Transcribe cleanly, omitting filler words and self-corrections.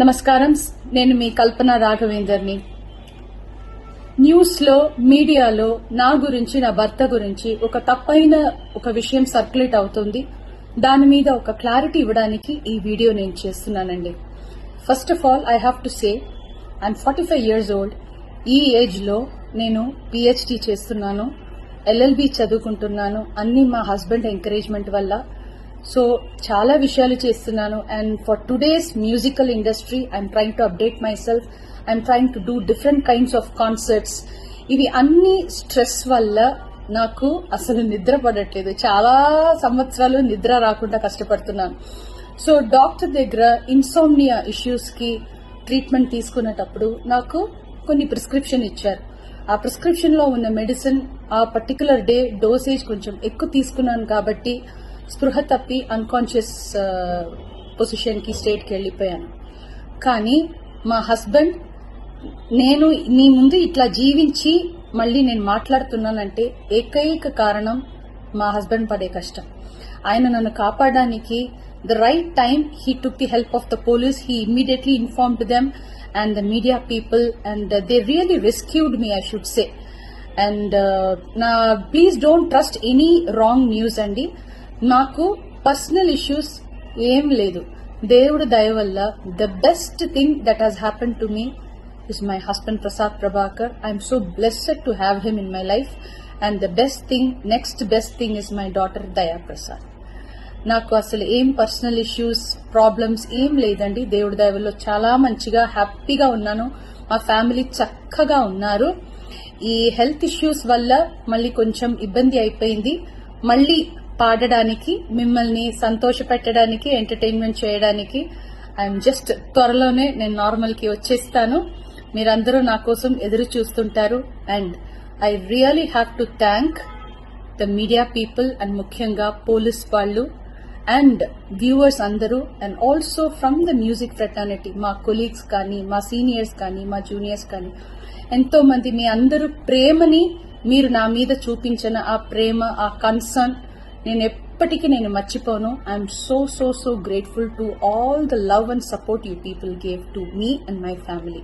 నమస్కారం. నేను మీ కల్పన రాఘవేందర్ని. న్యూస్లో మీడియాలో నా గురించి, నా భర్త గురించి ఒక తప్పైన ఒక విషయం సర్క్యులేట్ అవుతుంది. దాని మీద ఒక క్లారిటీ ఇవ్వడానికి ఈ వీడియో నేను చేస్తున్నానండి. First of all I have to say I'm 45 years old. ఈ ఏజ్ లో నేను పిహెచ్డి చేస్తున్నాను, ఎల్ఎల్బి చదువుకుంటున్నాను. అన్ని మా హస్బెండ్ ఎంకరేజ్మెంట్ వల్ల. సో చాలా విషయాలు చేస్తున్నాను. And for today's musical industry I'm trying to update my self. I'm trying to do different kinds of concerts. ఇవి అన్ని స్ట్రెస్ వల్ల నాకు అసలు నిద్ర పడట్లేదు. చాలా సంవత్సరాలు నిద్ర రాకుండా కష్టపడుతున్నాను. సో డాక్టర్ దగ్గర ఇన్సోమ్నియా ఇష్యూస్ కి ట్రీట్మెంట్ తీసుకునేటప్పుడు నాకు కొన్ని ప్రిస్క్రిప్షన్ ఇచ్చారు. ఆ ప్రిస్క్రిప్షన్ లో ఉన్న మెడిసిన్ ఆ పర్టికులర్ డే డోసేజ్ కొంచెం ఎక్కువ తీసుకున్నాను కాబట్టి స్పృహ తప్పి అన్కాన్షియస్ పొజిషన్ కి స్టేట్ కి వెళ్లిపోయాను. కానీ మా హస్బెండ్, నేను నీ ముందు ఇట్లా జీవించి మళ్ళీ నేను మాట్లాడుతున్నానంటే ఏకైక కారణం మా హస్బెండ్ పడే కష్టం. ఆయన నన్ను కాపాడడానికి the right time he took the help of the police. He immediately informed them and the media people, and they really rescued me, I should say. And now please don't trust any wrong news andi. నాకు personal issues ఏం లేదు. దేవుడు దయ వల్ల the best thing that has happen to me is my husband Prasad Prabhakar. I'm so blessed to have him in my life. And the best thing, next best thing is my daughter దయా ప్రసాద్. నాకు అసలు ఏం personal issues, problems ఏం లేదండి. దేవుడి దయవల్లో చాలా మంచిగా హ్యాపీగా ఉన్నాను. మా ఫ్యామిలీ చక్కగా ఉన్నారు. ఈ హెల్త్ ఇష్యూస్ వల్ల మళ్ళీ కొంచెం ఇబ్బంది అయిపోయింది. మళ్ళీ పాడడానికి, మిమ్మల్ని సంతోష పెట్టడానికి, ఎంటర్టైన్మెంట్ చేయడానికి ఐఎమ్ జస్ట్ త్వరలోనే నేను నార్మల్ కి వచ్చేస్తాను. మీరందరూ నా కోసం ఎదురు చూస్తుంటారు. And I really have to thank the media people and ముఖ్యంగా పోలీస్ వాళ్ళు అండ్ వ్యూవర్స్ అందరూ, and also from the music fraternity, మా కొలీగ్స్ కానీ, మా సీనియర్స్ కానీ, మా జూనియర్స్ కానీ, ఎంతో మంది మీ అందరూ ప్రేమని, మీరు నా మీద చూపించిన ఆ ప్రేమ, ఆ కన్సర్న్ నేను ఎప్పటికీ మర్చిపోను. I'm so so so grateful to all the love and support you people gave to me and my family.